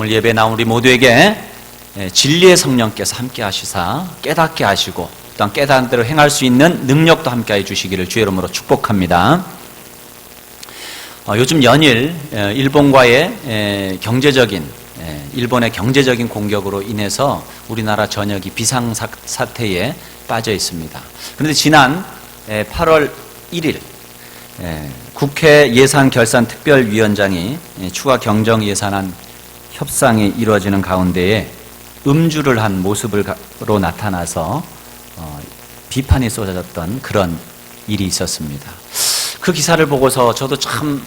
오늘 예배에 나온 우리 모두에게 진리의 성령께서 함께 하시사 깨닫게 하시고 또한 깨달은 대로 행할 수 있는 능력도 함께 해 주시기를 주의 이름으로 축복합니다. 요즘 연일 일본과의 일본의 경제적인 공격으로 인해서 우리나라 전역이 비상사태에 빠져 있습니다. 그런데 지난 8월 1일 국회 예산결산특별위원장이 추가 경정예산안 협상이 이루어지는 가운데에 음주를 한 모습으로 나타나서 비판이 쏟아졌던 그런 일이 있었습니다. 그 기사를 보고서 저도 참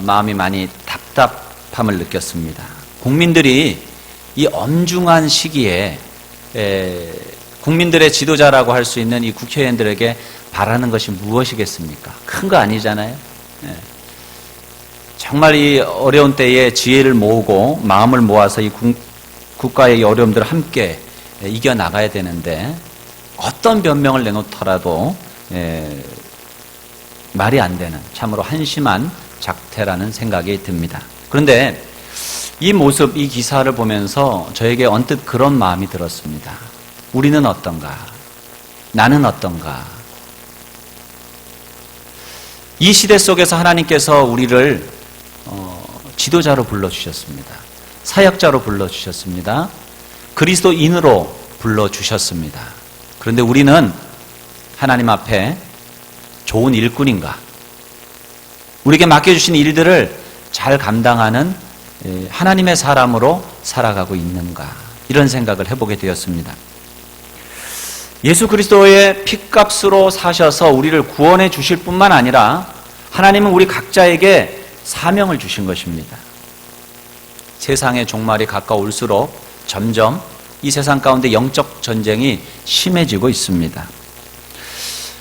마음이 많이 답답함을 느꼈습니다. 국민들이 이 엄중한 시기에 국민들의 지도자라고 할 수 있는 이 국회의원들에게 바라는 것이 무엇이겠습니까? 큰 거 아니잖아요. 정말 이 어려운 때에 지혜를 모으고 마음을 모아서 이 국가의 어려움들을 함께 이겨나가야 되는데 어떤 변명을 내놓더라도 말이 안 되는 참으로 한심한 작태라는 생각이 듭니다. 그런데 이 모습, 이 기사를 보면서 저에게 언뜻 그런 마음이 들었습니다. 우리는 어떤가? 나는 어떤가? 이 시대 속에서 하나님께서 우리를 지도자로 불러주셨습니다. 사역자로 불러주셨습니다. 그리스도인으로 불러주셨습니다. 그런데 우리는 하나님 앞에 좋은 일꾼인가? 우리에게 맡겨주신 일들을 잘 감당하는 하나님의 사람으로 살아가고 있는가? 이런 생각을 해보게 되었습니다. 예수 그리스도의 핏값으로 사셔서 우리를 구원해 주실 뿐만 아니라 하나님은 우리 각자에게 사명을 주신 것입니다. 세상의 종말이 가까울수록 점점 이 세상 가운데 영적 전쟁이 심해지고 있습니다.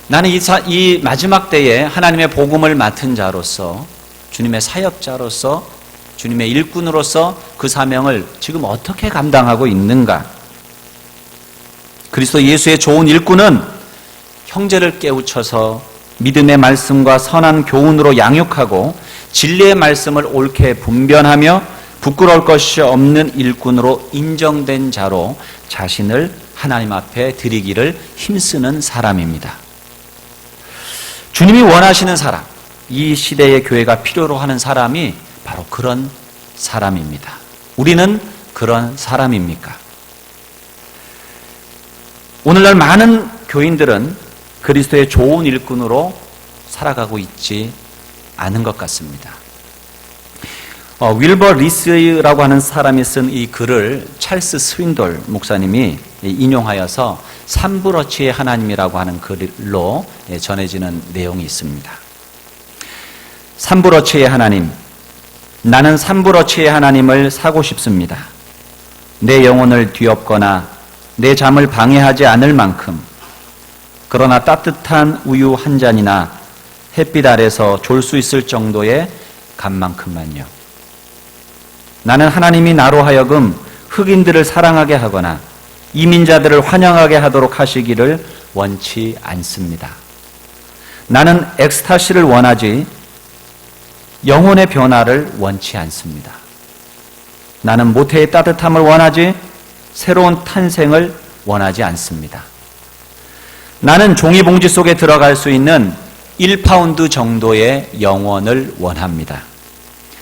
나는 이 마지막 때에 하나님의 복음을 맡은 자로서, 주님의 사역자로서, 주님의 일꾼으로서 그 사명을 지금 어떻게 감당하고 있는가? 그리스도 예수의 좋은 일꾼은 형제를 깨우쳐서 믿음의 말씀과 선한 교훈으로 양육하고 진리의 말씀을 옳게 분변하며 부끄러울 것이 없는 일꾼으로 인정된 자로 자신을 하나님 앞에 드리기를 힘쓰는 사람입니다. 주님이 원하시는 사람, 이 시대의 교회가 필요로 하는 사람이 바로 그런 사람입니다. 우리는 그런 사람입니까? 오늘날 많은 교인들은 그리스도의 좋은 일꾼으로 살아가고 있지 않은 것 같습니다. 윌버 리스라고 하는 사람이 쓴 이 글을 찰스 스윈돌 목사님이 인용하여서 삼부러치의 하나님이라고 하는 글로 전해지는 내용이 있습니다. 삼부러치의 하나님, 나는 삼부러치의 하나님을 사고 싶습니다. 내 영혼을 뒤엎거나 내 잠을 방해하지 않을 만큼, 그러나 따뜻한 우유 한 잔이나 햇빛 아래서 졸 수 있을 정도의 값만큼만요. 나는 하나님이 나로 하여금 흑인들을 사랑하게 하거나 이민자들을 환영하게 하도록 하시기를 원치 않습니다. 나는 엑스타시를 원하지 영혼의 변화를 원치 않습니다. 나는 모태의 따뜻함을 원하지 새로운 탄생을 원하지 않습니다. 나는 종이봉지 속에 들어갈 수 있는 1파운드 정도의 영혼을 원합니다.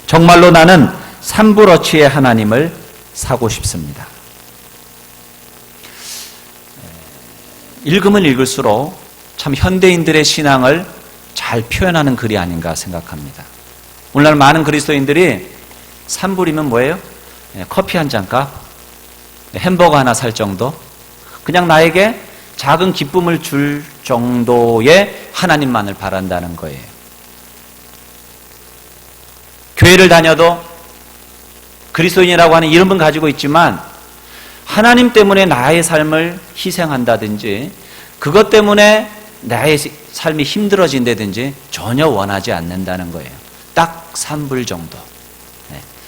정말로 나는 삼부러치의 하나님을 사고 싶습니다. 읽으면 읽을수록 참 현대인들의 신앙을 잘 표현하는 글이 아닌가 생각합니다. 오늘날 많은 그리스도인들이 삼불이면 뭐예요? 커피 한 잔 값, 햄버거 하나 살 정도, 그냥 나에게 작은 기쁨을 줄 정도의 하나님만을 바란다는 거예요. 교회를 다녀도 그리스도인이라고 하는 이름은 가지고 있지만 하나님 때문에 나의 삶을 희생한다든지 그것 때문에 나의 삶이 힘들어진다든지 전혀 원하지 않는다는 거예요. 딱 3불 정도,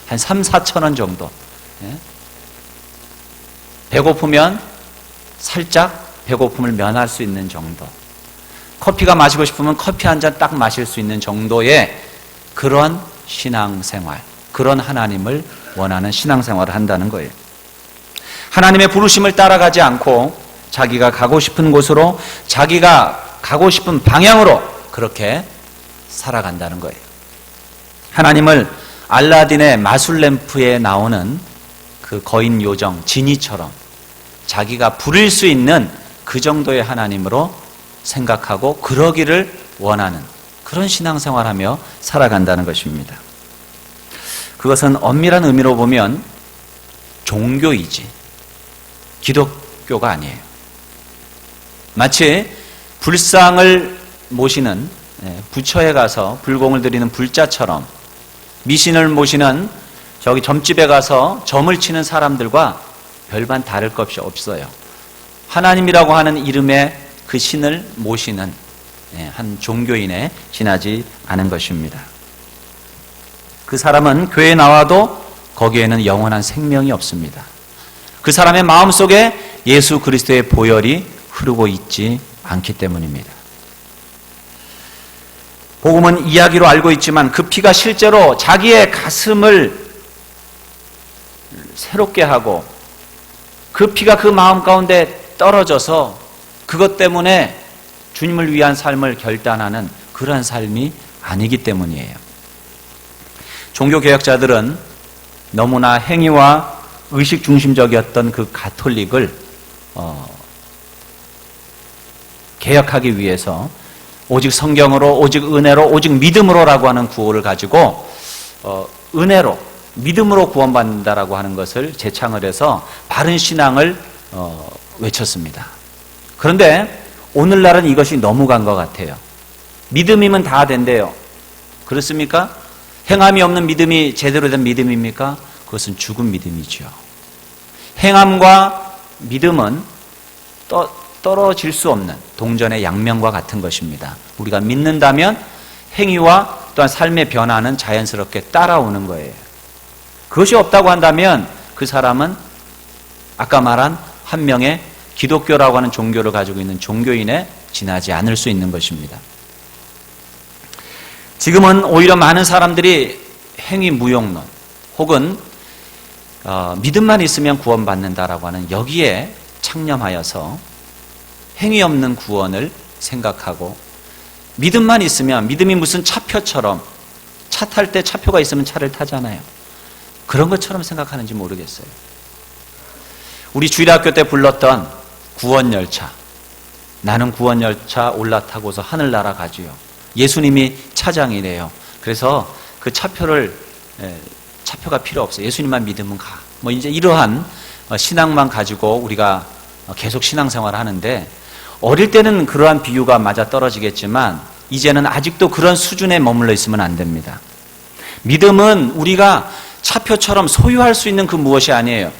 한 3, 4천 원 정도. 배고프면 살짝 배고픔을 면할 수 있는 정도, 커피가 마시고 싶으면 커피 한 잔 딱 마실 수 있는 정도의 그런 신앙생활, 그런 하나님을 원하는 신앙생활을 한다는 거예요. 하나님의 부르심을 따라가지 않고 자기가 가고 싶은 곳으로, 자기가 가고 싶은 방향으로 그렇게 살아간다는 거예요. 하나님을 알라딘의 마술램프에 나오는 그 거인 요정 지니처럼 자기가 부릴 수 있는 그 정도의 하나님으로 생각하고 그러기를 원하는 그런 신앙생활하며 살아간다는 것입니다. 그것은 엄밀한 의미로 보면 종교이지 기독교가 아니에요. 마치 불상을 모시는 부처에 가서 불공을 드리는 불자처럼 미신을 모시는 저기 점집에 가서 점을 치는 사람들과 별반 다를 것이 없어요. 하나님이라고 하는 이름의 그 신을 모시는 한 종교인에 지나지 않은 것입니다. 그 사람은 교회에 나와도 거기에는 영원한 생명이 없습니다. 그 사람의 마음속에 예수 그리스도의 보혈이 흐르고 있지 않기 때문입니다. 복음은 이야기로 알고 있지만 그 피가 실제로 자기의 가슴을 새롭게 하고 그 피가 그 마음 가운데 떨어져서 그것 때문에 주님을 위한 삶을 결단하는 그러한 삶이 아니기 때문이에요. 종교개혁자들은 너무나 행위와 의식 중심적이었던 그 가톨릭을 개혁하기 위해서 오직 성경으로, 오직 은혜로, 오직 믿음으로라고 하는 구호를 가지고 은혜로, 믿음으로 구원받는다라고 하는 것을 제창을 해서 바른 신앙을 외쳤습니다. 그런데 오늘날은 이것이 넘어간 것 같아요. 믿음이면 다 된대요. 그렇습니까? 행함이 없는 믿음이 제대로 된 믿음입니까? 그것은 죽은 믿음이죠. 행함과 믿음은 떨어질 수 없는 동전의 양면과 같은 것입니다. 우리가 믿는다면 행위와 또한 삶의 변화는 자연스럽게 따라오는 거예요. 그것이 없다고 한다면 그 사람은 아까 말한 한 명의 기독교라고 하는 종교를 가지고 있는 종교인에 지나지 않을 수 있는 것입니다. 지금은 오히려 많은 사람들이 행위 무용론 혹은 믿음만 있으면 구원받는다라고 하는 여기에 창념하여서 행위 없는 구원을 생각하고 믿음만 있으면, 믿음이 무슨 차표처럼 차 탈 때 차표가 있으면 차를 타잖아요. 그런 것처럼 생각하는지 모르겠어요. 우리 주일학교 때 불렀던 구원열차, 나는 구원열차 올라타고서 하늘나라 가지요. 예수님이 차장이래요. 그래서 그 차표가 필요 없어요. 예수님만 믿으면 가. 뭐 이제 이러한 신앙만 가지고 우리가 계속 신앙생활을 하는데, 어릴 때는 그러한 비유가 맞아 떨어지겠지만 이제는 아직도 그런 수준에 머물러 있으면 안 됩니다. 믿음은 우리가 차표처럼 소유할 수 있는 그 무엇이 아니에요.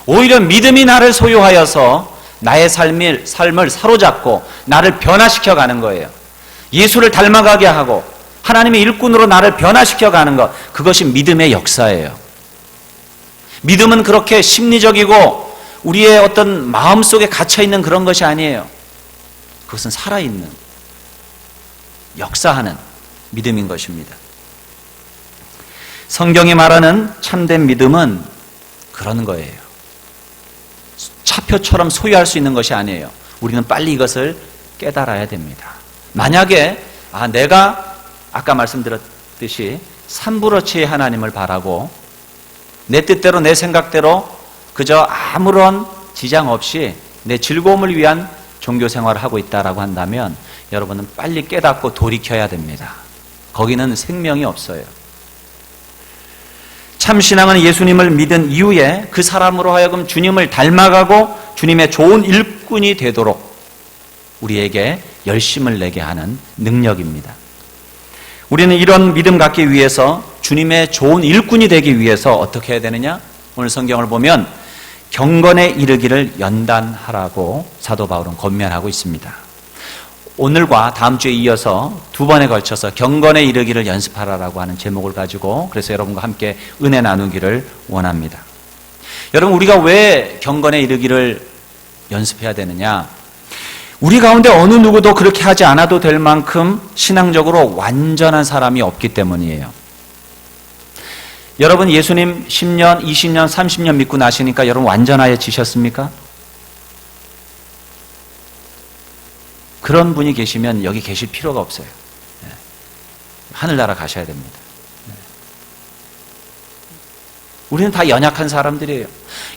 오히려 믿음이 나를 소유하여서 나의 삶을 사로잡고 나를 변화시켜 가는 거예요. 예수를 닮아가게 하고 하나님의 일꾼으로 나를 변화시켜 가는 것, 그것이 믿음의 역사예요. 믿음은 그렇게 심리적이고 우리의 어떤 마음속에 갇혀있는 그런 것이 아니에요. 그것은 살아있는, 역사하는 믿음인 것입니다. 성경이 말하는 참된 믿음은 그런 거예요. 차표처럼 소유할 수 있는 것이 아니에요. 우리는 빨리 이것을 깨달아야 됩니다. 만약에 내가 아까 말씀드렸듯이 삼부러치의 하나님을 바라고 내 뜻대로 내 생각대로 그저 아무런 지장 없이 내 즐거움을 위한 종교 생활을 하고 있다라고 한다면 여러분은 빨리 깨닫고 돌이켜야 됩니다. 거기는 생명이 없어요. 참신앙은 예수님을 믿은 이후에 그 사람으로 하여금 주님을 닮아가고 주님의 좋은 일꾼이 되도록 우리에게 열심을 내게 하는 능력입니다. 우리는 이런 믿음 갖기 위해서, 주님의 좋은 일꾼이 되기 위해서 어떻게 해야 되느냐? 오늘 성경을 보면 경건에 이르기를 연단하라고 사도 바울은 권면하고 있습니다. 오늘과 다음 주에 이어서 두 번에 걸쳐서 경건에 이르기를 연습하라라고 하는 제목을 가지고 그래서 여러분과 함께 은혜 나누기를 원합니다. 여러분, 우리가 왜 경건에 이르기를 연습해야 되느냐? 우리 가운데 어느 누구도 그렇게 하지 않아도 될 만큼 신앙적으로 완전한 사람이 없기 때문이에요. 여러분 예수님 10년, 20년, 30년 믿고 나시니까 여러분 완전하여지셨습니까? 그런 분이 계시면 여기 계실 필요가 없어요. 하늘나라 가셔야 됩니다. 우리는 다 연약한 사람들이에요.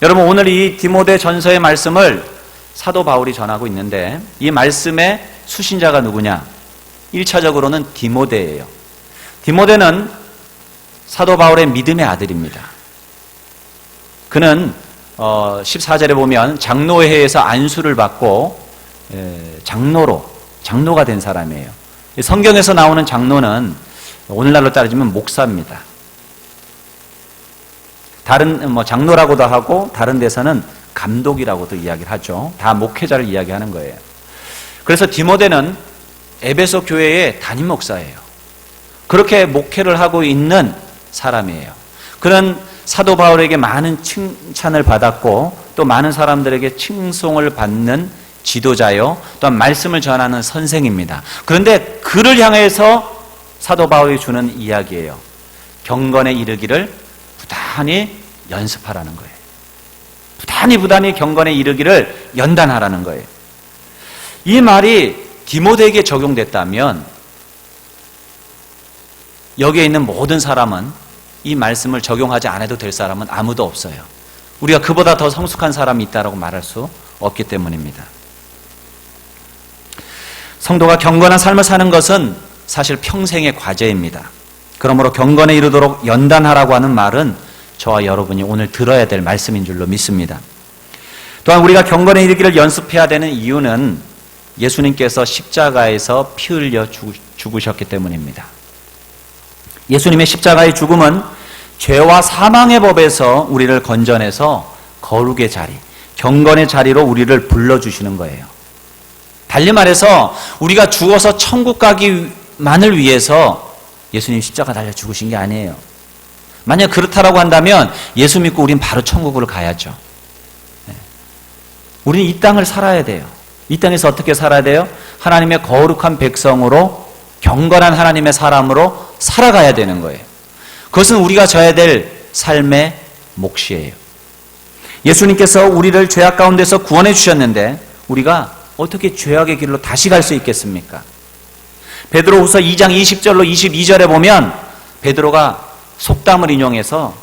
여러분 오늘 이 디모데 전서의 말씀을 사도 바울이 전하고 있는데 이 말씀의 수신자가 누구냐? 1차적으로는 디모데예요. 디모데는 사도 바울의 믿음의 아들입니다. 그는 14절에 보면 장로회에서 안수를 받고 장로가 된 사람이에요. 성경에서 나오는 장로는 오늘날로 따지면 목사입니다. 다른 장로라고도 하고 다른 데서는 감독이라고도 이야기를 하죠. 다 목회자를 이야기하는 거예요. 그래서 디모데는 에베소 교회의 담임 목사예요. 그렇게 목회를 하고 있는 사람이에요. 그는 사도 바울에게 많은 칭찬을 받았고 또 많은 사람들에게 칭송을 받는 지도자요. 또한 말씀을 전하는 선생입니다. 그런데 그를 향해서 사도 바울이 주는 이야기예요. 경건에 이르기를 부단히 연습하라는 거예요. 부단히 경건에 이르기를 연단하라는 거예요. 이 말이 디모데에게 적용됐다면 여기에 있는 모든 사람은 이 말씀을 적용하지 않아도 될 사람은 아무도 없어요. 우리가 그보다 더 성숙한 사람이 있다고 말할 수 없기 때문입니다. 성도가 경건한 삶을 사는 것은 사실 평생의 과제입니다. 그러므로 경건에 이르도록 연단하라고 하는 말은 저와 여러분이 오늘 들어야 될 말씀인 줄로 믿습니다. 또한 우리가 경건에 이르기를 연습해야 되는 이유는 예수님께서 십자가에서 피 흘려 죽으셨기 때문입니다. 예수님의 십자가의 죽음은 죄와 사망의 법에서 우리를 건져내서 거룩의 자리, 경건의 자리로 우리를 불러주시는 거예요. 달리 말해서 우리가 죽어서 천국 가기만을 위해서 예수님 십자가 달려 죽으신 게 아니에요. 만약 그렇다라고 한다면 예수 믿고 우린 바로 천국으로 가야죠. 우리는 이 땅을 살아야 돼요. 이 땅에서 어떻게 살아야 돼요? 하나님의 거룩한 백성으로 경건한 하나님의 사람으로 살아가야 되는 거예요. 그것은 우리가 져야 될 삶의 몫이에요. 예수님께서 우리를 죄악 가운데서 구원해 주셨는데 우리가 어떻게 죄악의 길로 다시 갈 수 있겠습니까? 베드로후서 2장 20절로 22절에 보면 베드로가 속담을 인용해서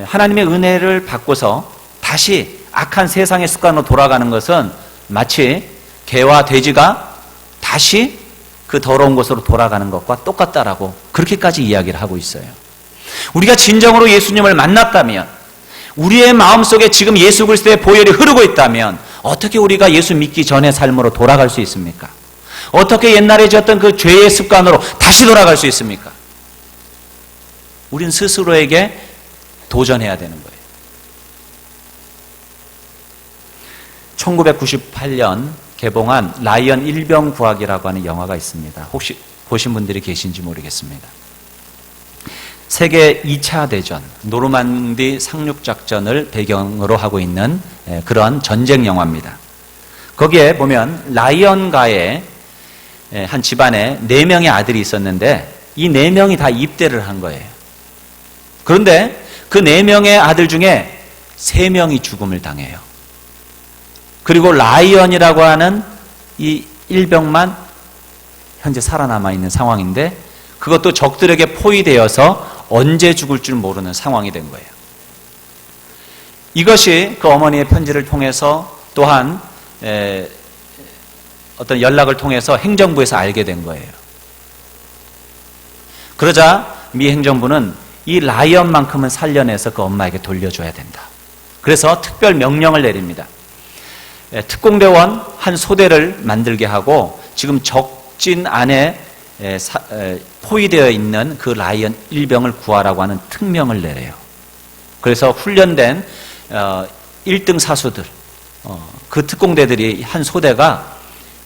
하나님의 은혜를 받고서 다시 악한 세상의 습관으로 돌아가는 것은 마치 개와 돼지가 다시 그 더러운 곳으로 돌아가는 것과 똑같다라고 그렇게까지 이야기를 하고 있어요. 우리가 진정으로 예수님을 만났다면, 우리의 마음속에 지금 예수 그리스도의 보혈이 흐르고 있다면 어떻게 우리가 예수 믿기 전의 삶으로 돌아갈 수 있습니까? 어떻게 옛날에 지었던 그 죄의 습관으로 다시 돌아갈 수 있습니까? 우린 스스로에게 도전해야 되는 거예요. 1998년 개봉한 라이언 일병 구하기라고 하는 영화가 있습니다. 혹시 보신 분들이 계신지 모르겠습니다. 세계 2차 대전, 노르만디 상륙작전을 배경으로 하고 있는 그런 전쟁 영화입니다. 거기에 보면 라이언가의 한 집안에 4명의 아들이 있었는데 이 4명이 다 입대를 한 거예요. 그런데 그 4명의 아들 중에 3명이 죽음을 당해요. 그리고 라이언이라고 하는 이 일병만 현재 살아남아 있는 상황인데 그것도 적들에게 포위되어서 언제 죽을 줄 모르는 상황이 된 거예요. 이것이 그 어머니의 편지를 통해서 또한 어떤 연락을 통해서 행정부에서 알게 된 거예요. 그러자 미 행정부는 이 라이언만큼은 살려내서 그 엄마에게 돌려줘야 된다. 그래서 특별 명령을 내립니다. 특공대원 한 소대를 만들게 하고 지금 적진 안에 포위되어 있는 그 라이언 일병을 구하라고 하는 특명을 내려요. 그래서 훈련된 1등 사수들, 그 특공대들이 한 소대가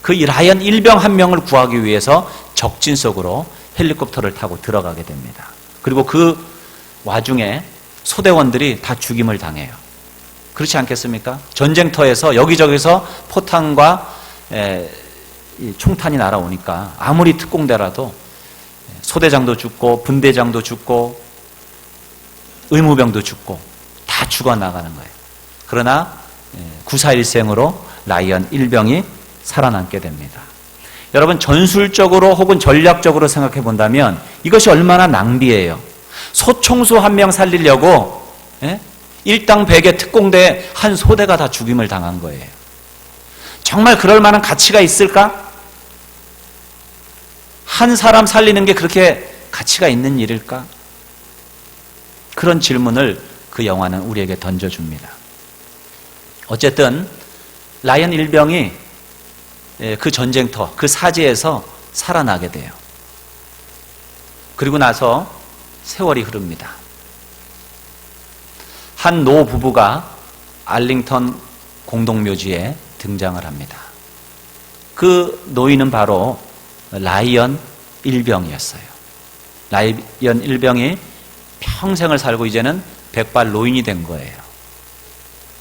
그 라이언 일병 한 명을 구하기 위해서 적진 속으로 헬리콥터를 타고 들어가게 됩니다. 그리고 그 와중에 소대원들이 다 죽임을 당해요. 그렇지 않겠습니까? 전쟁터에서 여기저기서 포탄과 총탄이 날아오니까 아무리 특공대라도 소대장도 죽고 분대장도 죽고 의무병도 죽고 다 죽어나가는 거예요. 그러나 구사일생으로 라이언 1병이 살아남게 됩니다. 여러분, 전술적으로 혹은 전략적으로 생각해 본다면 이것이 얼마나 낭비예요. 소총수 한 명 살리려고 일당 100의 특공대 한 소대가 다 죽임을 당한 거예요. 정말 그럴 만한 가치가 있을까? 한 사람 살리는 게 그렇게 가치가 있는 일일까? 그런 질문을 그 영화는 우리에게 던져줍니다. 어쨌든 라이언 일병이 그 전쟁터, 그 사지에서 살아나게 돼요. 그리고 나서 세월이 흐릅니다. 한 노 부부가 알링턴 공동묘지에 등장을 합니다. 그 노인은 바로 라이언 일병이었어요. 라이언 일병이 평생을 살고 이제는 백발 노인이 된 거예요.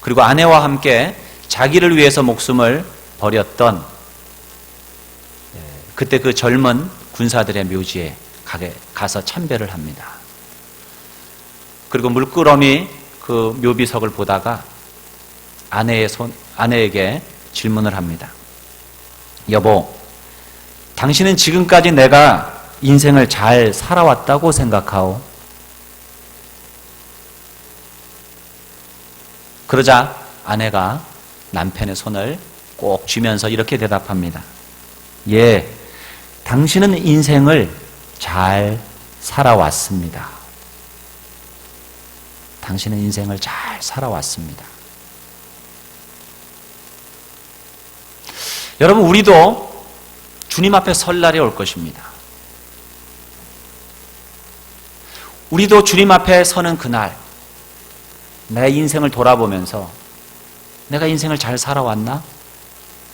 그리고 아내와 함께 자기를 위해서 목숨을 버렸던 그때 그 젊은 군사들의 묘지에 가서 참배를 합니다. 그리고 물끄러미 그 묘비석을 보다가 아내에게 질문을 합니다. 여보, 당신은 지금까지 내가 인생을 잘 살아왔다고 생각하오? 그러자 아내가 남편의 손을 꼭 쥐면서 이렇게 대답합니다. 예, 당신은 인생을 잘 살아왔습니다. 당신은 인생을 잘 살아왔습니다. 여러분, 우리도 주님 앞에 설 날이 올 것입니다. 우리도 주님 앞에 서는 그날, 내 인생을 돌아보면서 내가 인생을 잘 살아왔나?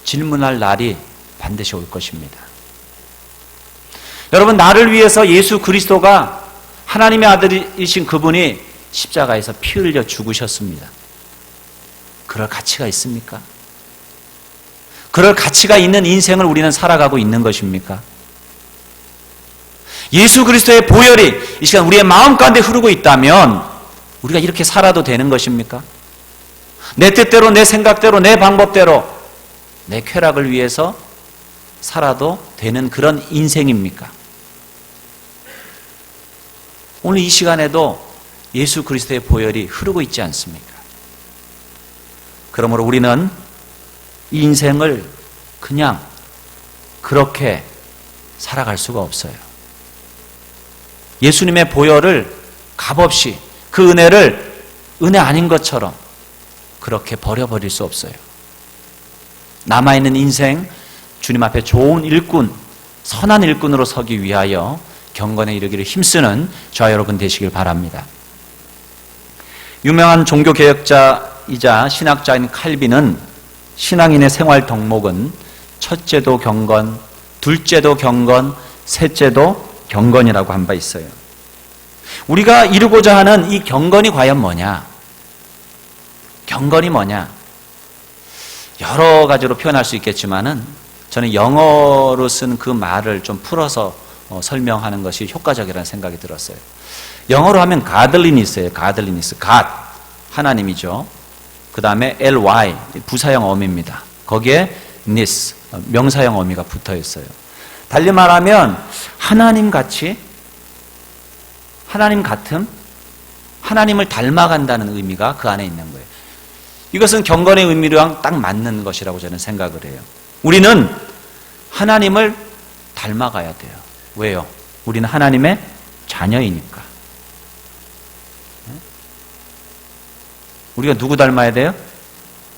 질문할 날이 반드시 올 것입니다. 여러분, 나를 위해서 예수 그리스도가 하나님의 아들이신 그분이 십자가에서 피 흘려 죽으셨습니다. 그럴 가치가 있습니까? 그럴 가치가 있는 인생을 우리는 살아가고 있는 것입니까? 예수 그리스도의 보혈이 이 시간 우리의 마음 가운데 흐르고 있다면 우리가 이렇게 살아도 되는 것입니까? 내 뜻대로, 내 생각대로, 내 방법대로 내 쾌락을 위해서 살아도 되는 그런 인생입니까? 오늘 이 시간에도 예수 그리스도의 보혈이 흐르고 있지 않습니까? 그러므로 우리는 이 인생을 그냥 그렇게 살아갈 수가 없어요. 예수님의 보혈을 값없이 그 은혜를 은혜 아닌 것처럼 그렇게 버려버릴 수 없어요. 남아있는 인생 주님 앞에 좋은 일꾼, 선한 일꾼으로 서기 위하여 경건에 이르기를 힘쓰는 저와 여러분 되시길 바랍니다. 유명한 종교개혁자이자 신학자인 칼빈은 신앙인의 생활 덕목은 첫째도 경건, 둘째도 경건, 셋째도 경건이라고 한 바 있어요. 우리가 이루고자 하는 이 경건이 과연 뭐냐? 경건이 뭐냐? 여러 가지로 표현할 수 있겠지만은 저는 영어로 쓴 그 말을 좀 풀어서 설명하는 것이 효과적이라는 생각이 들었어요. 영어로 하면 godliness예요. godliness. God, 하나님이죠. 그 다음에 ly, 부사형 어미입니다. 거기에 ness, 명사형 어미가 붙어 있어요. 달리 말하면 하나님같이, 하나님 같음, 하나님을 닮아간다는 의미가 그 안에 있는 거예요. 이것은 경건의 의미랑 딱 맞는 것이라고 저는 생각을 해요. 우리는 하나님을 닮아가야 돼요. 왜요? 우리는 하나님의 자녀이니까. 우리가 누구 닮아야 돼요?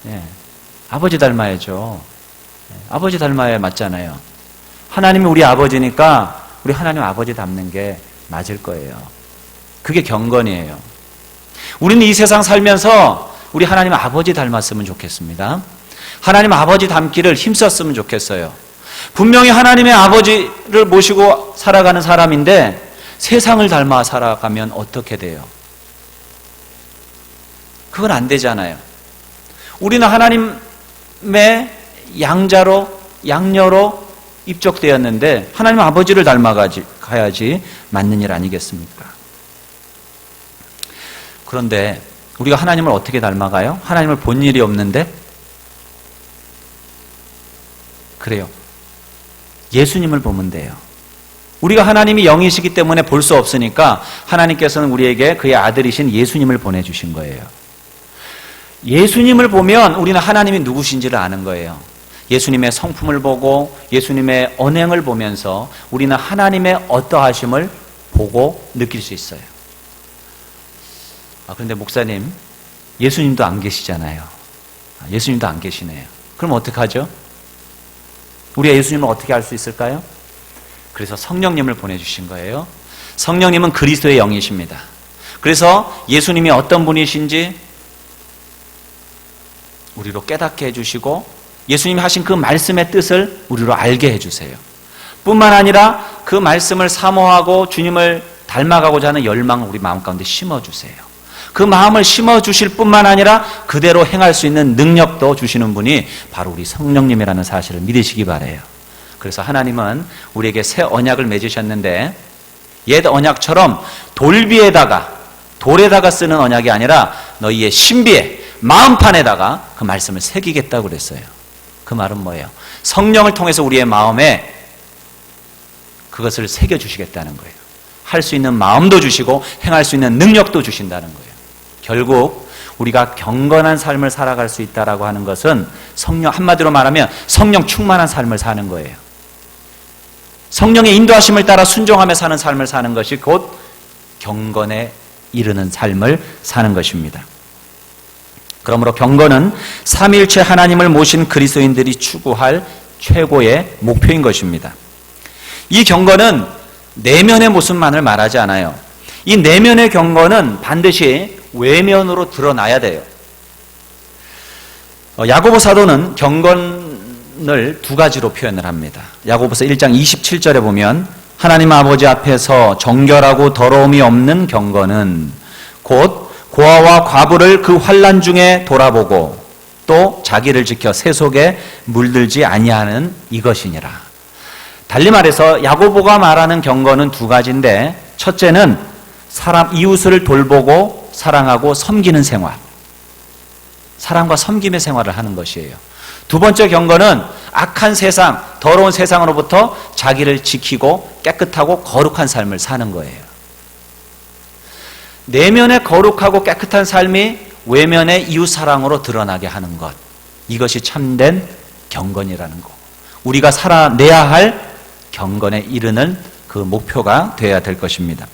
네. 아버지 닮아야죠. 아버지 닮아야 맞잖아요. 하나님이 우리 아버지니까 우리 하나님 아버지 닮는 게 맞을 거예요. 그게 경건이에요. 우리는 이 세상 살면서 우리 하나님 아버지 닮았으면 좋겠습니다. 하나님 아버지 닮기를 힘썼으면 좋겠어요. 분명히 하나님의 아버지를 모시고 살아가는 사람인데 세상을 닮아 살아가면 어떻게 돼요? 그건 안 되잖아요. 우리는 하나님의 양자로, 양녀로 입적되었는데 하나님 아버지를 닮아가야지 맞는 일 아니겠습니까? 그런데 우리가 하나님을 어떻게 닮아가요? 하나님을 본 일이 없는데? 그래요. 예수님을 보면 돼요. 우리가 하나님이 영이시기 때문에 볼 수 없으니까 하나님께서는 우리에게 그의 아들이신 예수님을 보내주신 거예요. 예수님을 보면 우리는 하나님이 누구신지를 아는 거예요. 예수님의 성품을 보고 예수님의 언행을 보면서 우리는 하나님의 어떠하심을 보고 느낄 수 있어요. 그런데 목사님, 예수님도 안 계시잖아요. 예수님도 안 계시네요. 그럼 어떡하죠? 우리가 예수님을 어떻게 알 수 있을까요? 그래서 성령님을 보내주신 거예요. 성령님은 그리스도의 영이십니다. 그래서 예수님이 어떤 분이신지 우리로 깨닫게 해주시고 예수님이 하신 그 말씀의 뜻을 우리로 알게 해주세요. 뿐만 아니라 그 말씀을 사모하고 주님을 닮아가고자 하는 열망을 우리 마음 가운데 심어주세요. 그 마음을 심어주실 뿐만 아니라 그대로 행할 수 있는 능력도 주시는 분이 바로 우리 성령님이라는 사실을 믿으시기 바라요. 그래서 하나님은 우리에게 새 언약을 맺으셨는데 옛 언약처럼 돌에다가 쓰는 언약이 아니라 너희의 신비에 마음판에다가 그 말씀을 새기겠다고 그랬어요. 그 말은 뭐예요? 성령을 통해서 우리의 마음에 그것을 새겨주시겠다는 거예요. 할 수 있는 마음도 주시고 행할 수 있는 능력도 주신다는 거예요. 결국 우리가 경건한 삶을 살아갈 수 있다라고 하는 것은 성령, 한마디로 말하면 성령 충만한 삶을 사는 거예요. 성령의 인도하심을 따라 순종하며 사는 삶을 사는 것이 곧 경건에 이르는 삶을 사는 것입니다. 그러므로 경건은 삼위일체 하나님을 모신 그리스도인들이 추구할 최고의 목표인 것입니다. 이 경건은 내면의 모습만을 말하지 않아요. 이 내면의 경건은 반드시 외면으로 드러나야 돼요. 야고보 사도는 경건을 두 가지로 표현을 합니다. 야고보서 1장 27절에 보면 하나님 아버지 앞에서 정결하고 더러움이 없는 경건은 곧 고아와 과부를 그 환난 중에 돌아보고 또 자기를 지켜 세속에 물들지 아니하는 이것이니라. 달리 말해서 야고보가 말하는 경건은 두 가지인데 첫째는 사람 이웃을 돌보고 사랑하고 섬기는 생활, 사랑과 섬김의 생활을 하는 것이에요. 두 번째 경건은 악한 세상, 더러운 세상으로부터 자기를 지키고 깨끗하고 거룩한 삶을 사는 거예요. 내면의 거룩하고 깨끗한 삶이 외면의 이웃 사랑으로 드러나게 하는 것, 이것이 참된 경건이라는 거, 우리가 살아내야 할 경건에 이르는 그 목표가 되어야 될 것입니다.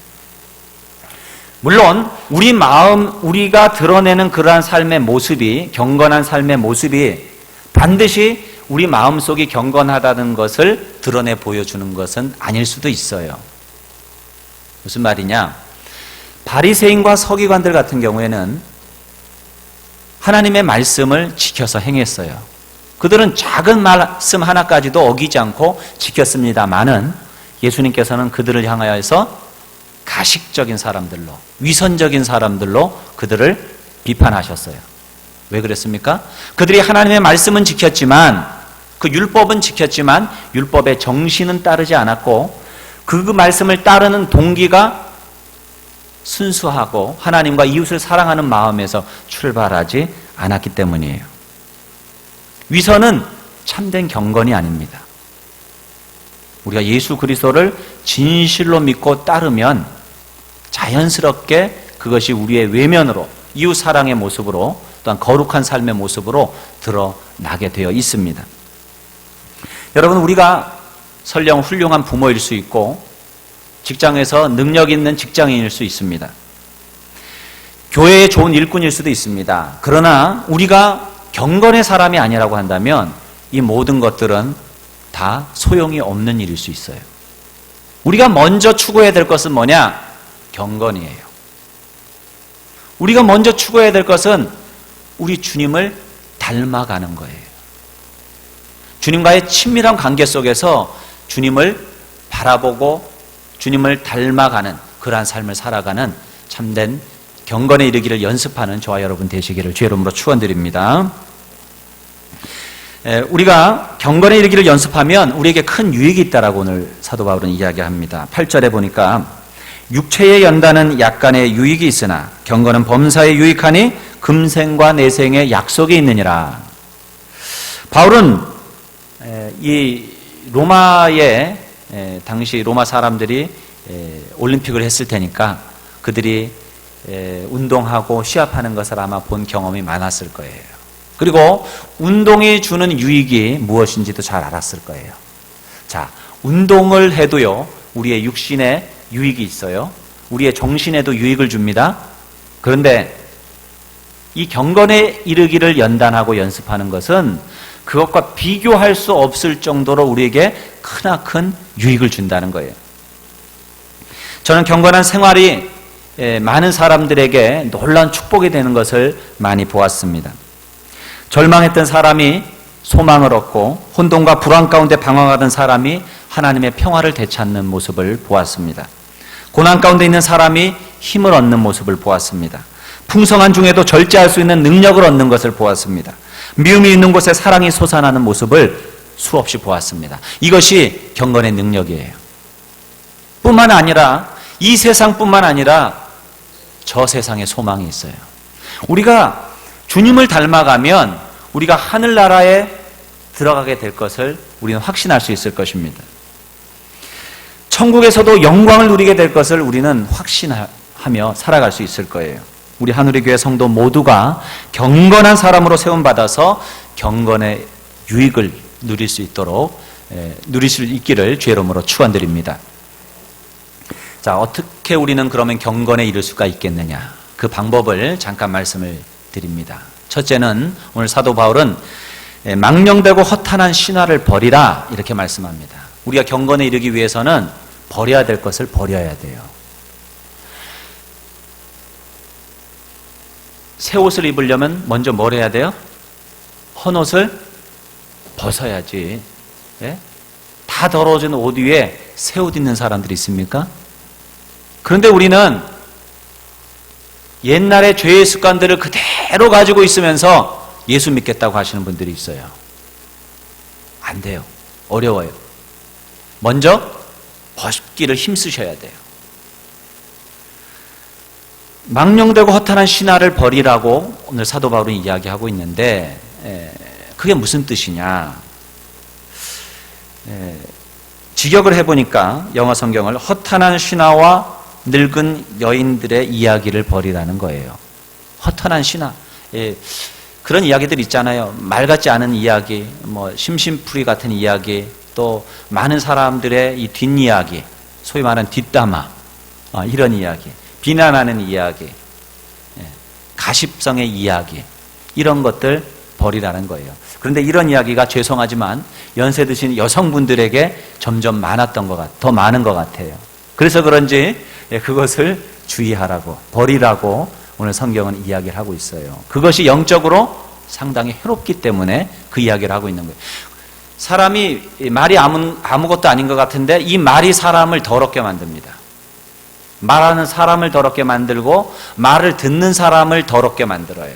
물론 우리가 드러내는 그러한 삶의 모습이, 경건한 삶의 모습이 반드시 우리 마음속이 경건하다는 것을 드러내 보여주는 것은 아닐 수도 있어요. 무슨 말이냐? 바리새인과 서기관들 같은 경우에는 하나님의 말씀을 지켜서 행했어요. 그들은 작은 말씀 하나까지도 어기지 않고 지켰습니다마는 예수님께서는 그들을 향하여서 가식적인 사람들로, 위선적인 사람들로 그들을 비판하셨어요. 왜 그랬습니까? 그들이 하나님의 말씀은 지켰지만, 그 율법은 지켰지만 율법의 정신은 따르지 않았고 그 말씀을 따르는 동기가 순수하고 하나님과 이웃을 사랑하는 마음에서 출발하지 않았기 때문이에요. 위선은 참된 경건이 아닙니다. 우리가 예수 그리스도를 진실로 믿고 따르면 자연스럽게 그것이 우리의 외면으로, 이웃 사랑의 모습으로, 또한 거룩한 삶의 모습으로 드러나게 되어 있습니다. 여러분, 우리가 설령 훌륭한 부모일 수 있고 직장에서 능력 있는 직장인일 수 있습니다. 교회의 좋은 일꾼일 수도 있습니다. 그러나 우리가 경건의 사람이 아니라고 한다면 이 모든 것들은 다 소용이 없는 일일 수 있어요. 우리가 먼저 추구해야 될 것은 뭐냐? 경건이에요. 우리가 먼저 추구해야 될 것은 우리 주님을 닮아가는 거예요. 주님과의 친밀한 관계 속에서 주님을 바라보고 주님을 닮아가는 그러한 삶을 살아가는 참된 경건에 이르기를 연습하는 저와 여러분 되시기를 주의 이름으로 축원드립니다. 우리가 경건에 이르기를 연습하면 우리에게 큰 유익이 있다라고 오늘 사도 바울은 이야기합니다. 8절에 보니까 육체에 연다는 약간의 유익이 있으나 경건은 범사에 유익하니 금생과 내생의 약속이 있느니라. 바울은 이 로마의 당시 로마 사람들이 올림픽을 했을 테니까 그들이 운동하고 시합하는 것을 아마 본 경험이 많았을 거예요. 그리고 운동이 주는 유익이 무엇인지도 잘 알았을 거예요. 자, 운동을 해도요, 우리의 육신에 유익이 있어요. 우리의 정신에도 유익을 줍니다. 그런데 이 경건에 이르기를 연단하고 연습하는 것은 그것과 비교할 수 없을 정도로 우리에게 크나큰 유익을 준다는 거예요. 저는 경건한 생활이 많은 사람들에게 놀라운 축복이 되는 것을 많이 보았습니다. 절망했던 사람이 소망을 얻고 혼돈과 불안 가운데 방황하던 사람이 하나님의 평화를 되찾는 모습을 보았습니다. 고난 가운데 있는 사람이 힘을 얻는 모습을 보았습니다. 풍성한 중에도 절제할 수 있는 능력을 얻는 것을 보았습니다. 미움이 있는 곳에 사랑이 솟아나는 모습을 수없이 보았습니다. 이것이 경건의 능력이에요. 뿐만 아니라 이 세상뿐만 아니라 저 세상에 소망이 있어요. 우리가 주님을 닮아가면 우리가 하늘나라에 들어가게 될 것을 우리는 확신할 수 있을 것입니다. 천국에서도 영광을 누리게 될 것을 우리는 확신하며 살아갈 수 있을 거예요. 우리 하늘의 교회 성도 모두가 경건한 사람으로 세움받아서 경건의 유익을 누릴 수 있도록 누릴 수 있기를 주의 이름으로 축원드립니다. 자, 어떻게 우리는 그러면 경건에 이를 수가 있겠느냐? 그 방법을 잠깐 말씀을 드립니다. 첫째는 오늘 사도 바울은 망령되고 허탄한 신화를 버리라 이렇게 말씀합니다. 우리가 경건에 이르기 위해서는 버려야 될 것을 버려야 돼요. 새 옷을 입으려면 먼저 뭘 해야 돼요? 헌 옷을 벗어야지. 예? 다 더러워진 옷 위에 새 옷 입는 사람들이 있습니까? 그런데 우리는 옛날의 죄의 습관들을 그대로 가지고 있으면서 예수 믿겠다고 하시는 분들이 있어요. 안 돼요. 어려워요. 먼저 벗기를 힘쓰셔야 돼요. 망령되고 허탄한 신화를 버리라고 오늘 사도 바울은 이야기하고 있는데 그게 무슨 뜻이냐? 직역을 해보니까 영어 성경을 허탄한 신화와 늙은 여인들의 이야기를 버리라는 거예요. 허탄한 신화. 그런 이야기들 있잖아요. 말 같지 않은 이야기, 뭐 심심풀이 같은 이야기, 또 많은 사람들의 이 뒷이야기, 소위 말하는 뒷담화, 이런 이야기, 비난하는 이야기, 가십성의 이야기, 이런 것들 버리라는 거예요. 그런데 이런 이야기가 죄송하지만 연세 드신 여성분들에게 점점 더 많은 것 같아요. 그래서 그런지 그것을 주의하라고, 버리라고 오늘 성경은 이야기를 하고 있어요. 그것이 영적으로 상당히 해롭기 때문에 그 이야기를 하고 있는 거예요. 사람이 말이 아무것도 아닌 것 같은데 이 말이 사람을 더럽게 만듭니다. 말하는 사람을 더럽게 만들고 말을 듣는 사람을 더럽게 만들어요.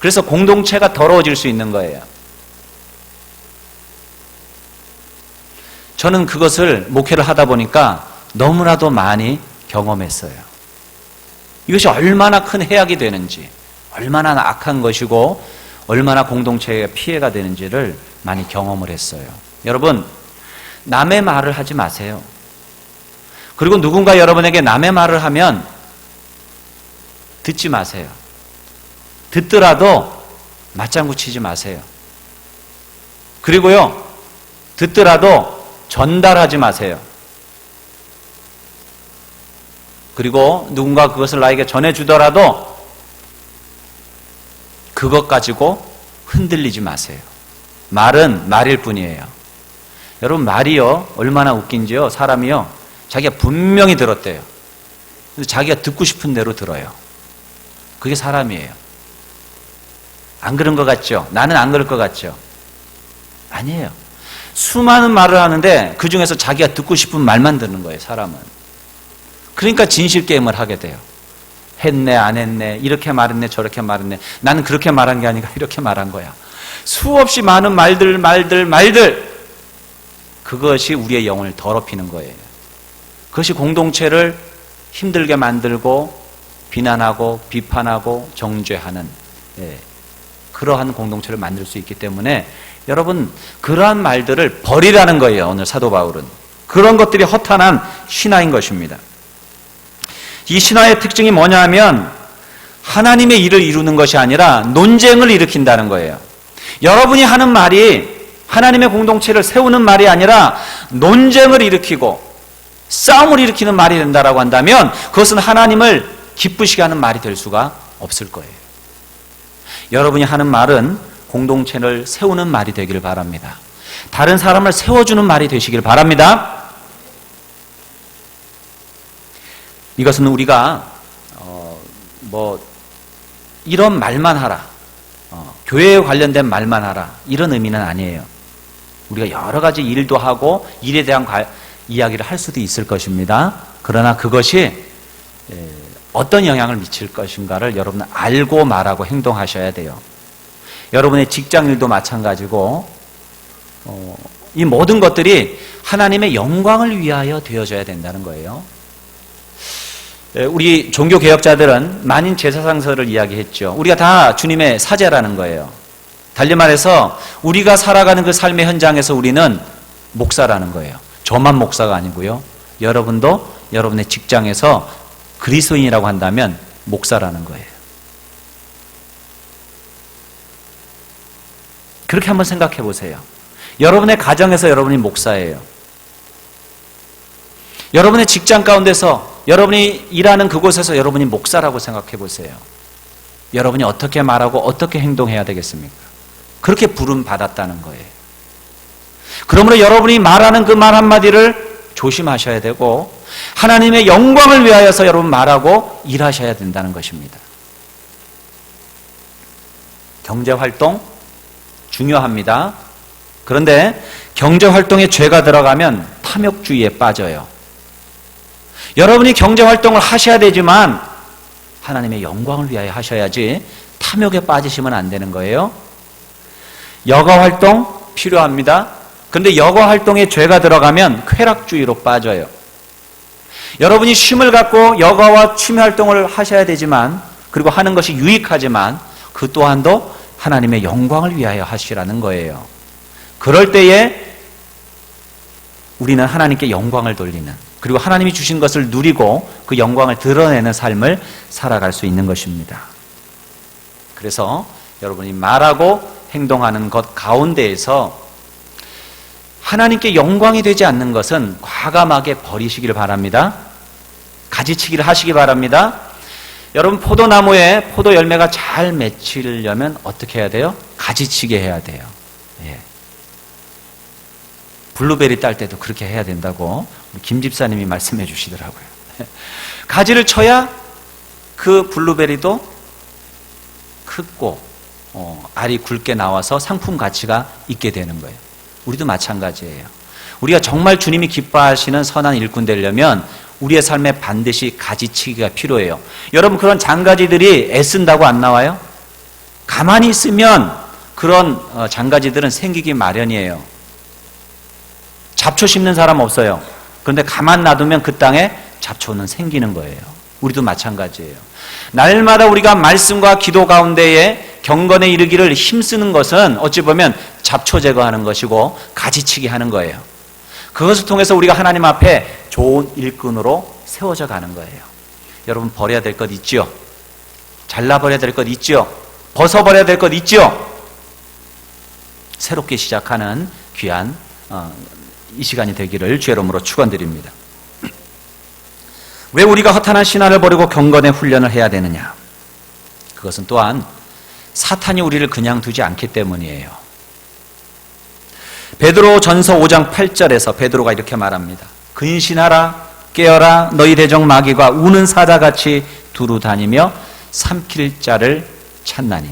그래서 공동체가 더러워질 수 있는 거예요. 저는 그것을 목회를 하다 보니까 너무나도 많이 경험했어요. 이것이 얼마나 큰 해악이 되는지, 얼마나 악한 것이고 얼마나 공동체에 피해가 되는지를 많이 경험을 했어요. 여러분, 남의 말을 하지 마세요. 그리고 누군가 여러분에게 남의 말을 하면 듣지 마세요. 듣더라도 맞장구 치지 마세요. 그리고요, 듣더라도 전달하지 마세요. 그리고 누군가 그것을 나에게 전해주더라도 그것 가지고 흔들리지 마세요. 말은 말일 뿐이에요. 여러분, 말이요 얼마나 웃긴지요. 사람이요 자기가 분명히 들었대요. 근데 자기가 듣고 싶은 대로 들어요. 그게 사람이에요. 안 그런 것 같죠? 나는 안 그럴 것 같죠? 아니에요. 수많은 말을 하는데 그 중에서 자기가 듣고 싶은 말만 듣는 거예요, 사람은. 그러니까 진실 게임을 하게 돼요. 했네, 안 했네, 이렇게 말했네, 저렇게 말했네. 나는 그렇게 말한 게 아니라 이렇게 말한 거야. 수없이 많은 말들. 그것이 우리의 영혼을 더럽히는 거예요. 그것이 공동체를 힘들게 만들고 비난하고 비판하고 정죄하는 그러한 공동체를 만들 수 있기 때문에 여러분 그러한 말들을 버리라는 거예요. 오늘 사도 바울은. 그런 것들이 허탄한 신화인 것입니다. 이 신화의 특징이 뭐냐 하면 하나님의 일을 이루는 것이 아니라 논쟁을 일으킨다는 거예요. 여러분이 하는 말이 하나님의 공동체를 세우는 말이 아니라 논쟁을 일으키고 싸움을 일으키는 말이 된다라고 한다면 그것은 하나님을 기쁘시게 하는 말이 될 수가 없을 거예요. 여러분이 하는 말은 공동체를 세우는 말이 되기를 바랍니다. 다른 사람을 세워주는 말이 되시길 바랍니다. 이것은 우리가 이런 말만 하라, 교회에 관련된 말만 하라 이런 의미는 아니에요. 우리가 여러 가지 일도 하고 일에 대한 이야기를 할 수도 있을 것입니다. 그러나 그것이 어떤 영향을 미칠 것인가를 여러분은 알고 말하고 행동하셔야 돼요. 여러분의 직장일도 마찬가지고 이 모든 것들이 하나님의 영광을 위하여 되어져야 된다는 거예요. 우리 종교개혁자들은 만인 제사상설을 이야기했죠. 우리가 다 주님의 사제라는 거예요. 달리 말해서 우리가 살아가는 그 삶의 현장에서 우리는 목사라는 거예요. 저만 목사가 아니고요. 여러분도 여러분의 직장에서 그리스도인이라고 한다면 목사라는 거예요. 그렇게 한번 생각해 보세요. 여러분의 가정에서 여러분이 목사예요. 여러분의 직장 가운데서 여러분이 일하는 그곳에서 여러분이 목사라고 생각해 보세요. 여러분이 어떻게 말하고 어떻게 행동해야 되겠습니까? 그렇게 부름 받았다는 거예요. 그러므로 여러분이 말하는 그 말 한마디를 조심하셔야 되고 하나님의 영광을 위하여서 여러분 말하고 일하셔야 된다는 것입니다. 경제활동 중요합니다. 그런데 경제활동에 죄가 들어가면 탐욕주의에 빠져요. 여러분이 경제활동을 하셔야 되지만 하나님의 영광을 위하여 하셔야지 탐욕에 빠지시면 안 되는 거예요. 여가활동 필요합니다. 그런데 여가활동에 죄가 들어가면 쾌락주의로 빠져요. 여러분이 쉼을 갖고 여가와 취미활동을 하셔야 되지만 그리고 하는 것이 유익하지만 그 또한도 하나님의 영광을 위하여 하시라는 거예요. 그럴 때에 우리는 하나님께 영광을 돌리는 그리고 하나님이 주신 것을 누리고 그 영광을 드러내는 삶을 살아갈 수 있는 것입니다. 그래서 여러분이 말하고 행동하는 것 가운데에서 하나님께 영광이 되지 않는 것은 과감하게 버리시기를 바랍니다. 가지치기를 하시기 바랍니다. 여러분 포도나무에 포도 열매가 잘 맺히려면 어떻게 해야 돼요? 가지치기 해야 돼요. 예. 블루베리 딸 때도 그렇게 해야 된다고 김 집사님이 말씀해 주시더라고요. 가지를 쳐야 그 블루베리도 크고 알이 굵게 나와서 상품 가치가 있게 되는 거예요. 우리도 마찬가지예요. 우리가 정말 주님이 기뻐하시는 선한 일꾼 되려면 우리의 삶에 반드시 가지치기가 필요해요. 여러분 그런 장가지들이 애쓴다고 안 나와요? 가만히 있으면 그런 장가지들은 생기기 마련이에요. 잡초 심는 사람 없어요. 그런데 가만 놔두면 그 땅에 잡초는 생기는 거예요. 우리도 마찬가지예요. 날마다 우리가 말씀과 기도 가운데에 경건에 이르기를 힘쓰는 것은 어찌 보면 잡초 제거하는 것이고 가지치기 하는 거예요. 그것을 통해서 우리가 하나님 앞에 좋은 일꾼으로 세워져 가는 거예요. 여러분 버려야 될 것 있죠? 잘라버려야 될 것 있죠? 벗어버려야 될 것 있죠? 새롭게 시작하는 귀한 이 시간이 되기를 주의 이름으로 축원드립니다. 왜 우리가 허탄한 신화를 버리고 경건의 훈련을 해야 되느냐? 그것은 또한 사탄이 우리를 그냥 두지 않기 때문이에요. 베드로 전서 5장 8절에서 베드로가 이렇게 말합니다. 근신하라 깨어라 너희 대적 마귀가 우는 사자같이 두루 다니며 삼킬 자를 찾나니.